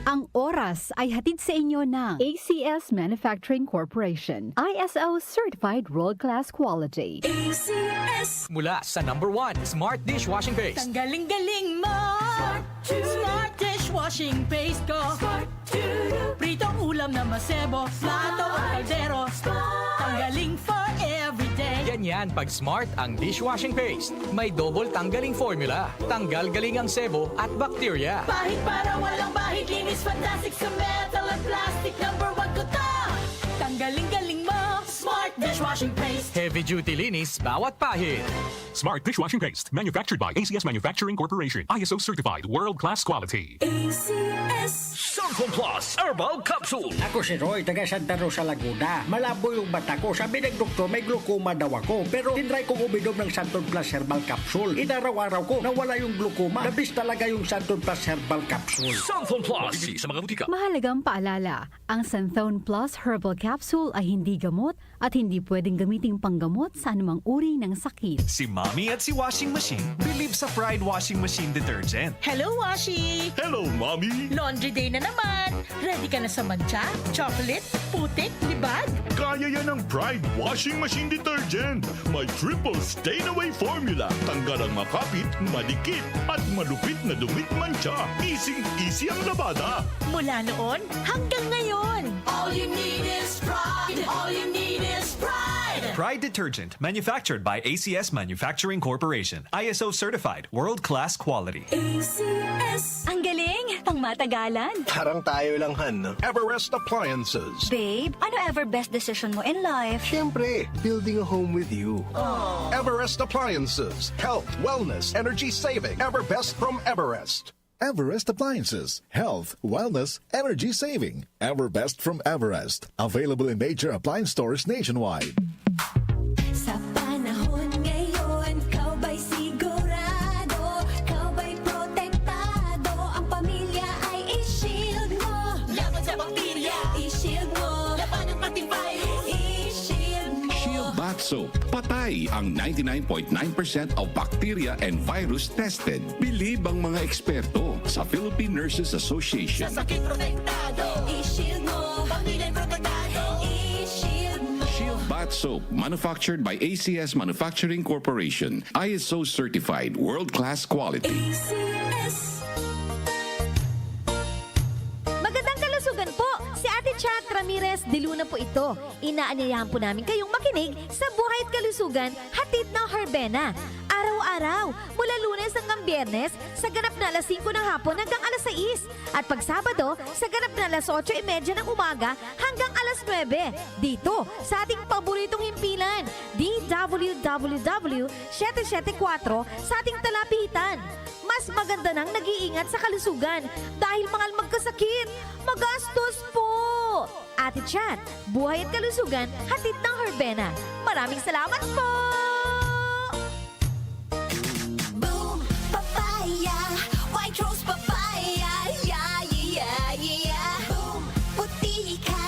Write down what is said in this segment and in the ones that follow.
Ang oras ay hatid sa inyo ng ACS Manufacturing Corporation, ISO Certified World-Class Quality. ACS. Mula sa #1 Smart Dishwashing Paste. Tanggaling-galing mo. Smart dishwashing paste ko. Pritong ulam na masebo, plato o kaldero. Tanggaling for everyday. Ganyan pag Smart ang dishwashing paste. May double tanggaling formula. Tanggal galing ang sebo at bakterya. Bahid para walang bahid, linis fantastic sa metal at plastic. #1 ko to. Tanggaling-galing mo. Smart dishwashing paste. Heavy duty linis bawat pahid. Smart Dishwashing Paste, manufactured by ACS Manufacturing Corporation. ISO certified, world-class quality. ACS. Santon Plus Herbal Capsule. Ako si Roy, taga Santa Rosa, Laguna. Malabo yung mata ko. Sabi ng doktor, may glaucoma daw ako. Pero tinry kong uminom ng Santon Plus Herbal Capsule. Inaraw-araw ko, nawala yung glaucoma. Nabis talaga yung Santon Plus Herbal Capsule. Santon Plus. Bibili sa mga butika. Mahalagang paalala, ang Santhone Plus Herbal Capsule ay hindi gamot at hindi pwedeng gamiting panggamot sa anumang uri ng sakit. Si Mommy at si Washing Machine believe sa Pride Washing Machine Detergent. Hello, Washi! Hello, Mommy. Laundry day na naman. Ready ka na sa mancha, chocolate, putik, libag? Kaya yan ang Pride Washing Machine Detergent. May triple stain-away formula. Tanggal ang makapit, madikit, at malupit na dumit mancha. Easy ang labada. Mula noon hanggang ngayon. All you need is pride. All you need is pride. Pride Detergent, manufactured by ACS Manufacturing Corporation. ISO certified, world-class quality. ACS. Ang galing! Pangmatagalan! Parang tayo lang, Han. Everest Appliances. Babe, ano ever best decision mo in life? Siyempre, building a home with you. Everest Appliances. Health, wellness, energy saving. Everbest from Everest. Everest Appliances. Health, wellness, energy saving. Everbest from Everest. Available in major appliance stores nationwide. Sa panahon ngayon, kau ba'y sigurado? Kau ba'y protektado? Ang pamilya ay i-shield mo. Laban sa bakterya. I-shield mo. Laban ng pati virus. I-shield mo. Shield Bath Soap. Patay ang 99.9% of bacteria and virus tested. Believe ang mga eksperto sa Philippine Nurses Association. Sa sakit protektado. I-shield mo. Pamilya protektado. I-shield mo. Shield Bath Soap, manufactured by ACS Manufacturing Corporation. ISO certified, world-class quality. ACS. Magandang kalusugan po! Si Ate Chat Ramirez de Luna po ito. Inaanyayahan po namin kayong makinig sa Buhay at Kalusugan, hatid ng Herbena. Araw-araw, mula Lunes hanggang Biyernes, sa ganap na alas 5 ng hapon hanggang alas 6. At pag Sabado, sa ganap na alas 8:30 ng umaga hanggang alas 9. Dito, sa ating paboritong himpilan, DWWW 774 sa ating talapitan. Mas maganda nang nag-iingat sa kalusugan dahil mahal magkasakit. Magastos po! Ate Chat, Buhay at Kalusugan, hatid ng Herbena. Maraming salamat po! Boom, papaya. White rose papaya. Yeah, yeah, yeah. Boom, puti ka.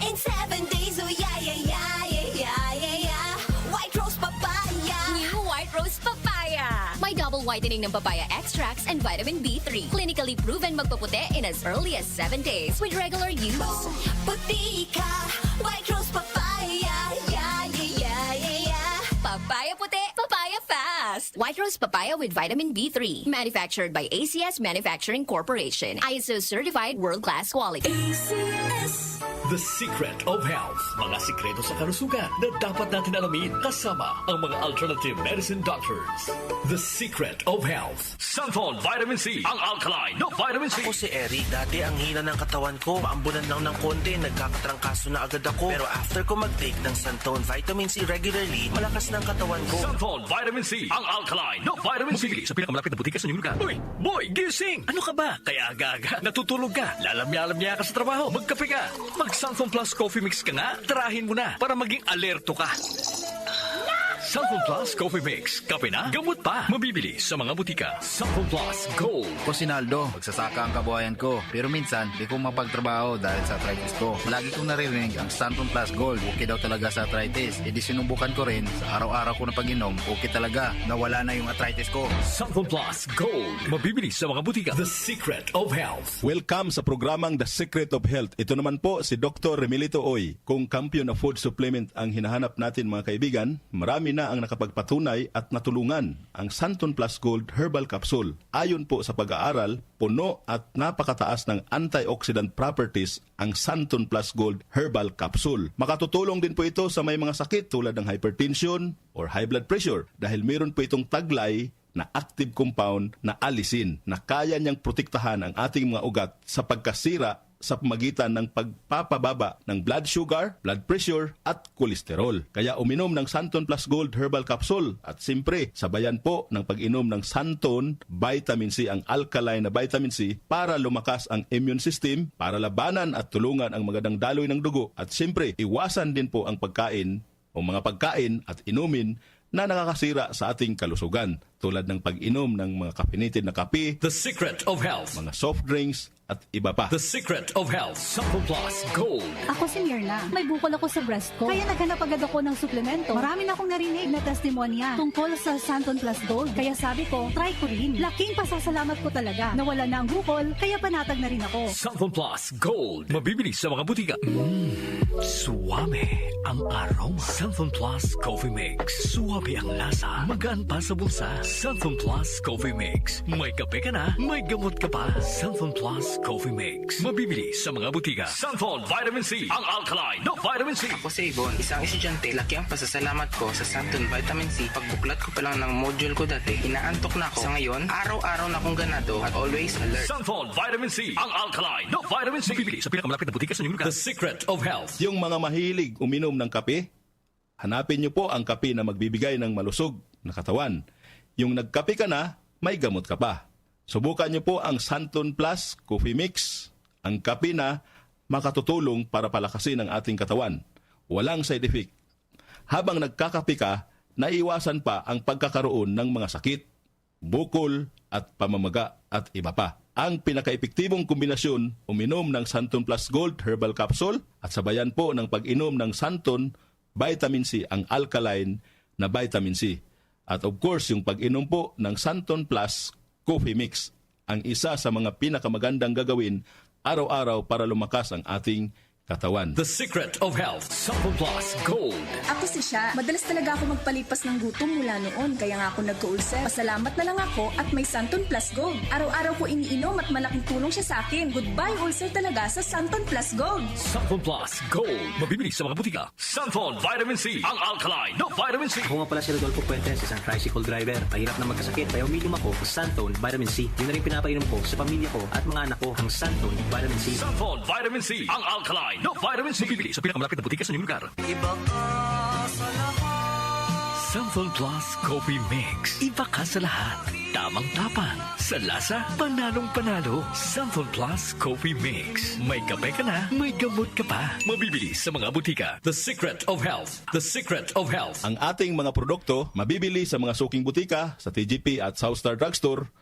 In 7 days, oh yeah, yeah, yeah, yeah, yeah, yeah, yeah. White rose papaya. New White Rose Papaya! May double whitening ng papaya extracts and vitamin B3. Clinically proven magpaputi in as early as 7 days with regular use. Boom, puti ka. White rose papaya. Yeah, yeah, yeah, yeah, yeah. Papaya puti, papaya fast! White Rose Papaya with vitamin B3. Manufactured by ACS Manufacturing Corporation. ISO certified world-class quality. ACS. The Secret of Health. Mga sikreto sa kalusugan na dapat natin alamin kasama ang mga alternative medicine doctors. The Secret of Health. Santon Vitamin C. Ang alkaline na vitamin C. Ako si Eric. Dati ang hina ng katawan ko. Maambunan lang ng konti. Nagkakatrangkaso na agad ako. Pero after ko mag-take ng Santon Vitamin C regularly, malakas ng katawan ko. Santon Vitamin C. Ang alkaline na vitamin C. Mabili sa pinakamalapit na butika sa inyong lugar. Uy! Boy! Gising! Ano ka ba? Kaya aga-aga. Natutulog ka. Lalamya-lamya ka sa trabaho. Magkape ka. Mag Santon Plus Coffee Mix ka nga. Tarahin mo na para maging alerto ka. Santon Plus Coffee Mix. Kape na, gamot pa. Mabibili sa mga butika. Santon Plus Gold. Ko Sinaldo, magsasaka ang kabuhayan ko. Pero minsan, di ko mapagtrabaho dahil sa arthritis ko. Lagi kong naririnig ang Santon Plus Gold. Okay daw talaga sa arthritis. E di sinubukan ko rin. Sa araw-araw ko na pag-inom, okay talaga. Nawala na yung arthritis ko. Santon Plus Gold. Mabibili sa mga butika. The Secret of Health. Welcome sa programang The Secret of Health. Ito naman po si Dr. Remilito Oy. Kung kampiyon na food supplement ang hinahanap natin mga kaibigan, marami na ang nakapagpatunay at natulungan ang Santon Plus Gold Herbal Capsule. Ayon po sa pag-aaral, puno at napakataas ng antioxidant properties ang Santon Plus Gold Herbal Capsule. Makatutulong din po ito sa may mga sakit tulad ng hypertension or high blood pressure dahil meron po itong taglay na active compound na alisin na kaya niyang protektahan ang ating mga ugat sa pagkasira sa pamagitan ng pagpapababa ng blood sugar, blood pressure at kolesterol. Kaya uminom ng Santon Plus Gold Herbal Capsule at simpre sabayan po ng pag-inom ng Santon Vitamin C, ang alkaline na vitamin C para lumakas ang immune system, para labanan at tulungan ang magandang daloy ng dugo at simpre iwasan din po ang pagkain o mga pagkain at inumin na nakakasira sa ating kalusugan tulad ng pag-inom ng mga caffeinated na kape, The Secret of Health. mga soft drinks at iba pa. The Secret of Health. Santon Plus Gold. Ako si Mirna. May bukol ako sa breast ko. Kaya naghanap agad ako ng suplemento. Marami na akong narinig na testimonya tungkol sa Santon Plus Gold. Kaya sabi ko, try ko rin. Laking pasasalamat ko talaga. Nawala na ang bukol, kaya panatag na rin ako. Santon Plus Gold. Mabibili sa mga butika. Suwame ang aroma. Santon Plus Coffee Mix. Suwabe ang lasa. Magaan pa sa bulsa. Santon Plus Coffee Mix. May kape ka na, may gamot ka pa. Santon Plus Coffee Mix. Mabibili sa mga butika. Santon Vitamin C. Ang alkaline na vitamin C. Ako si Ibon, isang estudyante. Laki ang pasasalamat ko sa Santon Vitamin C. Pagbuklat ko pa lang ng module ko dati, inaantok na ako. Sa ngayon, araw-araw na akong ganado at always alert. Santon Vitamin C. Ang alkaline na vitamin C. Mabibili sa pinakamalapit na butika sa inyong lugar. The Secret of Health. Yung mga mahilig uminom ng kape, hanapin niyo po ang kape na magbibigay ng malusog na katawan. Yung nagkape ka na, may gamot ka pa. Subukan niyo po ang Santon Plus Coffee Mix, ang kape na makatutulong para palakasin ang ating katawan. Walang side effect. Habang nagkakape ka, naiwasan pa ang pagkakaroon ng mga sakit, bukol at pamamaga at iba pa. Ang pinaka-epektibong kombinasyon, uminom ng Santon Plus Gold Herbal Capsule at sabayan po ng pag-inom ng Santon Vitamin C, ang alkaline na vitamin C. At of course, yung pag-inom po ng Santon Plus Coffee Mix, ang isa sa mga pinakamagandang gagawin araw-araw para lumakas ang ating katawan. The Secret of Health. Santon Plus Gold. Ako si Sha. Madalas talaga ako magpalipas ng gutom mula noon, kaya nga ako nagka-ulcer. Pasalamat na lang ako at may Santon Plus Gold. Araw-araw ko iniinom at malaking tulong siya sa akin. Goodbye ulcer talaga sa Santon Plus Gold. Santon Plus Gold. Mabibili sa mga butika. Santon Vitamin C. Ang alkaline na vitamin C. Ako nga pala si Rodolfo Puentes, isang tricycle driver. Pahirap na magkasakit, kaya uminom ako ng Santon Vitamin C. Yun na rin pinapainom ko sa pamilya ko at mga anak ko ang Santon Vitamin C. Santon Vitamin C. Ang alkaline na vitamin C. Mabibili sa pinakamalapit na butika sa inyong lugar. Iba ka sa lahat. Santon Plus Coffee Mix. Iba ka sa lahat. Tamang-tapang. Sa lasa, panalong-panalo. Santon Plus Coffee Mix. May kape ka na, may gamot ka pa. Mabibili sa mga butika. The Secret of Health. The Secret of Health. Ang ating mga produkto mabibili sa mga suking butika, sa TGP at Southstar Drugstore.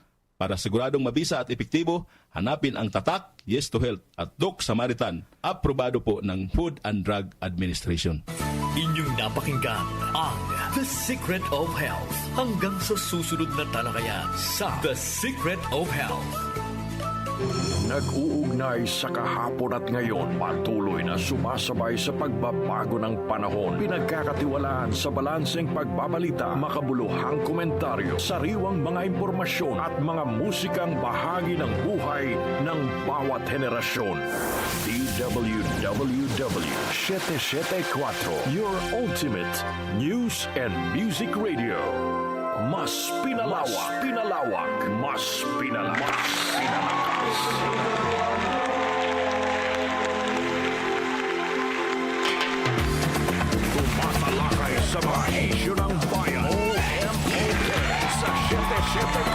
Para siguradong mabisa at epektibo, hanapin ang tatak Yes to Health at Doc Samaritan. Aprobado po ng Food and Drug Administration. Inyong napakinggan ang The Secret of Health. Hanggang sa susunod na talakayan sa The Secret of Health. Nag-uugnay sa kahapon at ngayon, patuloy na sumasabay sa pagbabago ng panahon. Pinagkakatiwalaan sa balanseng pagbabalita, makabuluhang komentaryo, sariwang mga impormasyon at mga musikang bahagi ng buhay ng bawat henerasyon. DWWW 774, your ultimate news and music radio. Mas pinalawak, mas pinalakas. Tumatalakay sa mga isyu ng bayan. OMOK sa 77